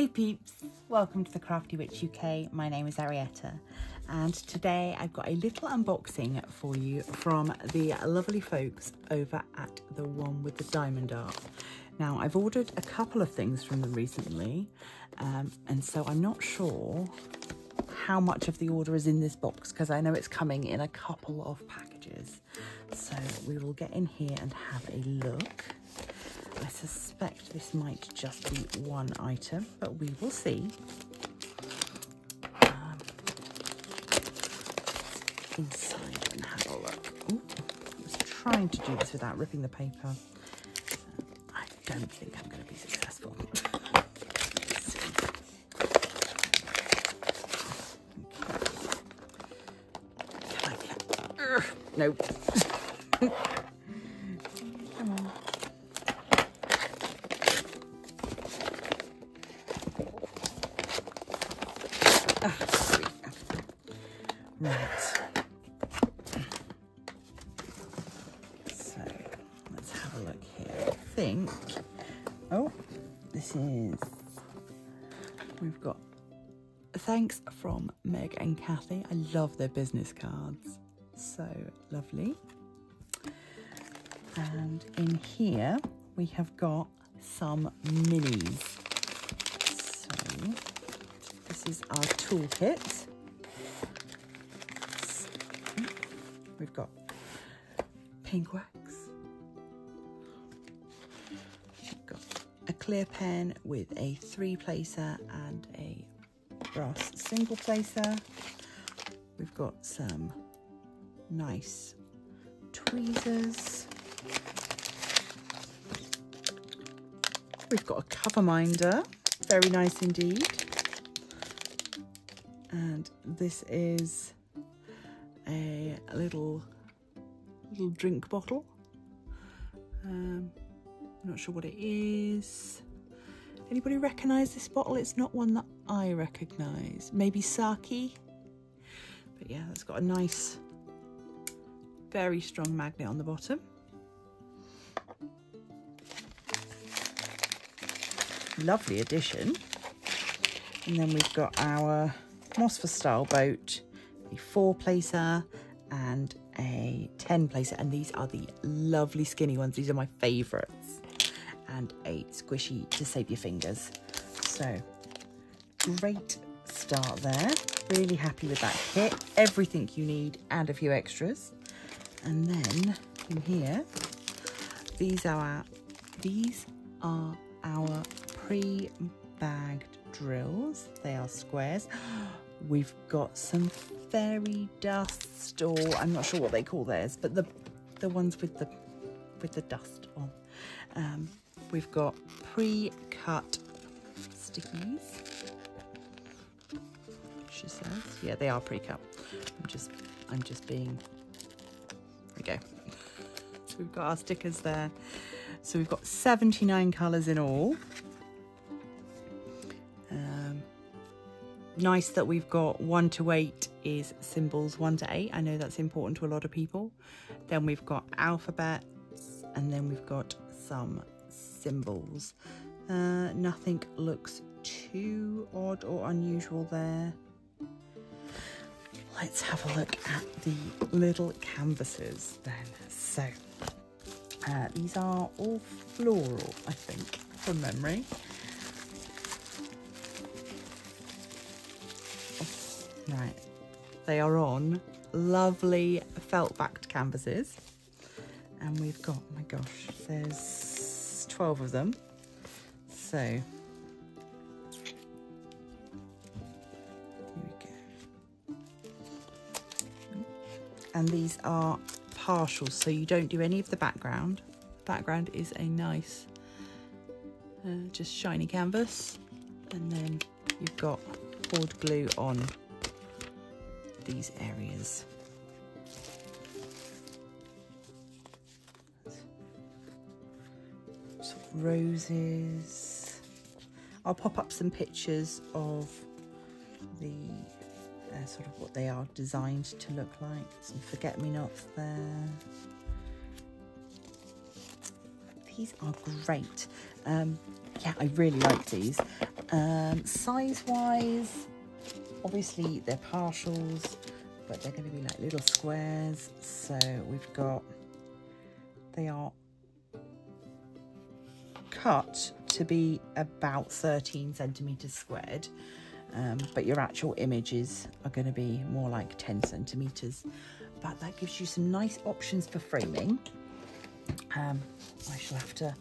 Hey peeps, welcome to the Crafty Witch UK. My name is Arietta and today I've got a little unboxing for you from the lovely folks over at the one with the diamond art. Now I've ordered a couple of things from them recently and so I'm not sure how much of the order is in this box because I know it's coming in a couple of packages. So we will get in here and have a look. I suspect this might just be one item, but we will see. Inside and have a look. Ooh, I was trying to do this without ripping the paper. I don't think I'm going to be successful. Let's see. Okay. Can I get... Nope. Come on. Right, so let's have a look here. I think, oh, this is, we've got thanks from Meg and Kathy. I love their business cards, so lovely. And in here we have got some minis. So this is our toolkit. We've got pink wax, we've got a clear pen with a 3-placer and a brass single placer. We've got some nice tweezers. We've got a cover minder, very nice indeed. And this is a little drink bottle. I'm not sure what it is. Anybody recognise this bottle? It's not one that I recognise. Maybe sake. But yeah, it's got a nice, very strong magnet on the bottom. Lovely addition. And then we've got our Mosfet style boat, a 4-placer and a 10-placer, and these are the lovely skinny ones. These are my favourites, and a squishy to save your fingers. So great start there. Really happy with that kit. Everything you need and a few extras. And then in here, these are our pre-bagged drills. They are squares. We've got some fairy dust, or I'm not sure what they call theirs, but the ones with the dust on. We've got pre-cut stickies. She says, yeah, they are pre-cut. I'm just being. There we go. So we've got our stickers there. So we've got 79 colours in all. Nice that we've got 1 to 8 is symbols, 1 to 8. I know that's important to a lot of people. Then we've got alphabets, and then we've got some symbols. Nothing looks too odd or unusual there. Let's have a look at the little canvases then. So these are all floral, I think, from memory. Right, they are on lovely felt-backed canvases, and we've got, oh my gosh, there's 12 of them. So here we go. And these are partials, so you don't do any of the background. The background is a nice, just shiny canvas, and then you've got poured glue on these areas. Sort of roses. I'll pop up some pictures of the sort of what they are designed to look like. Some forget-me-nots there. these are great. Yeah, I really like these. Size wise, obviously they're partials, but they're going to be like little squares. So we've got, they are cut to be about 13 centimeters squared, but your actual images are going to be more like 10 centimeters. But that gives you some nice options for framing. I shall have to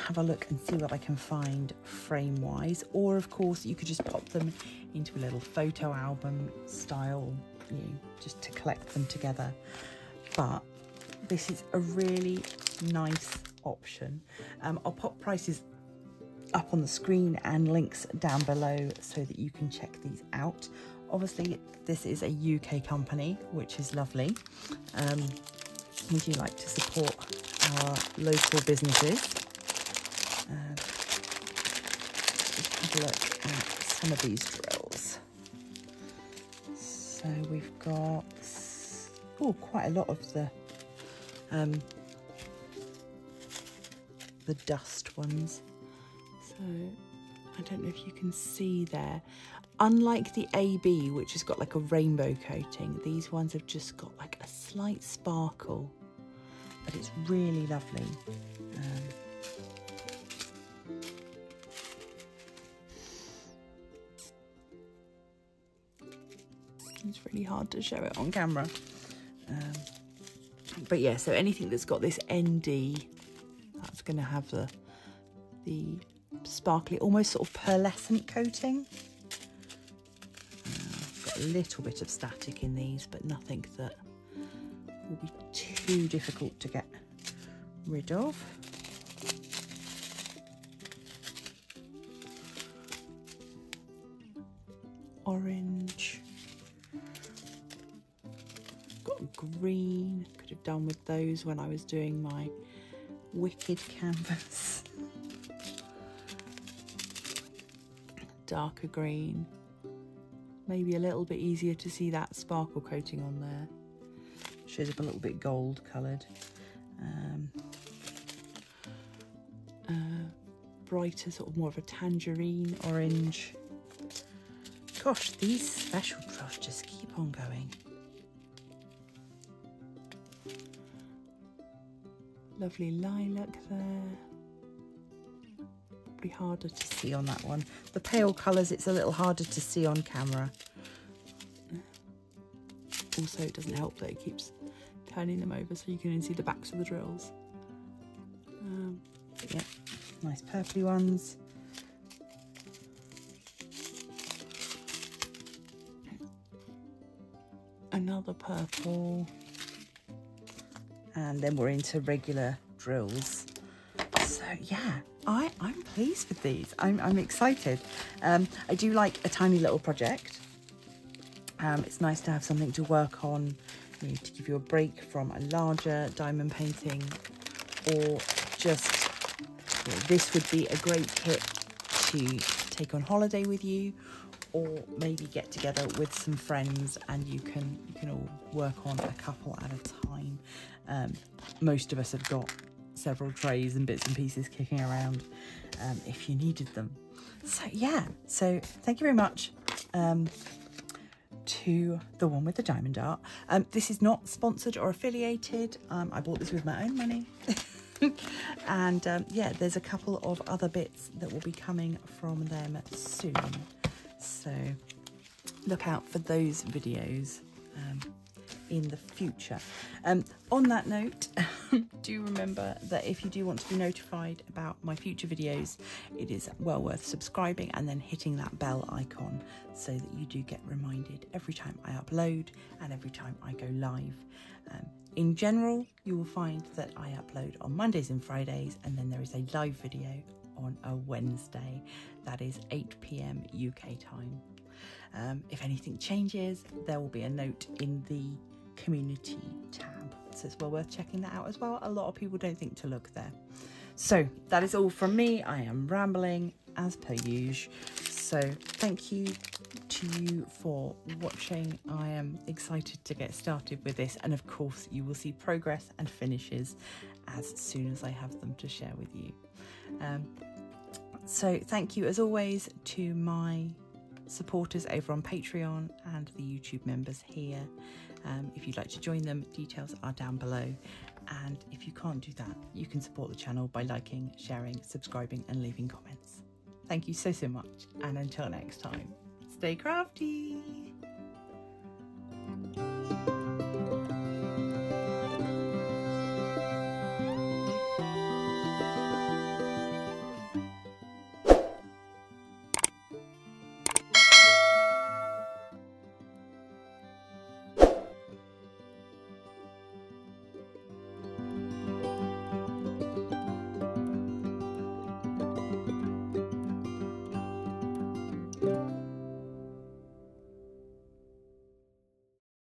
have a look and see what I can find frame wise, or of course you could just pop them into a little photo album style, you know, just to collect them together. But this is a really nice option. I'll pop prices up on the screen and links down below so that you can check these out. Obviously this is a UK company, which is lovely. We do like to support our local businesses. Let's have a look at some of these drills. So we've got quite a lot of the dust ones. So I don't know if you can see there. Unlike the AB, which has got like a rainbow coating, these ones have just got like a slight sparkle, but it's really lovely. It's really hard to show it on camera. But yeah, so anything that's got this ND, that's going to have the sparkly, almost sort of pearlescent coating. Got a little bit of static in these, but nothing that will be too difficult to get rid of. Orange. Got green. Could have done with those when I was doing my Wicked canvas. Darker green. Maybe a little bit easier to see that sparkle coating on there. Shows up a little bit gold coloured. Brighter, sort of more of a tangerine orange. Gosh, these special drills just keep on going. Lovely lilac there. Probably harder to see on that one. The pale colours, it's a little harder to see on camera. Also, it doesn't help that it keeps turning them over so you can see the backs of the drills. Yeah, nice purpley ones. Another purple. And then we're into regular drills. So yeah, I'm pleased with these. I'm excited. I do like a tiny little project. It's nice to have something to work on, you know, to give you a break from a larger diamond painting, or just, you know, this would be a great kit to take on holiday with you, or maybe get together with some friends and you can all work on a couple at a time. Most of us have got several trays and bits and pieces kicking around if you needed them. So yeah, so thank you very much to the one with the diamond art. This is not sponsored or affiliated. I bought this with my own money. And yeah, there's a couple of other bits that will be coming from them soon. So look out for those videos in the future. On that note, do remember that if you do want to be notified about my future videos, it is well worth subscribing and then hitting that bell icon so that you do get reminded every time I upload and every time I go live. In general, you will find that I upload on Mondays and Fridays, and then there is a live video on a Wednesday. That is 8 PM UK time. If anything changes, there will be a note in the community tab, so it's well worth checking that out as well. A lot of people don't think to look there. So that is all from me. I am rambling as per usual. So thank you to you for watching. I am excited to get started with this, and of course you will see progress and finishes as soon as I have them to share with you. So thank you as always to my supporters over on Patreon and the YouTube members here. If you'd like to join them, details are down below. And if you can't do that, you can support the channel by liking, sharing, subscribing and leaving comments. Thank you so much, and until next time, stay crafty!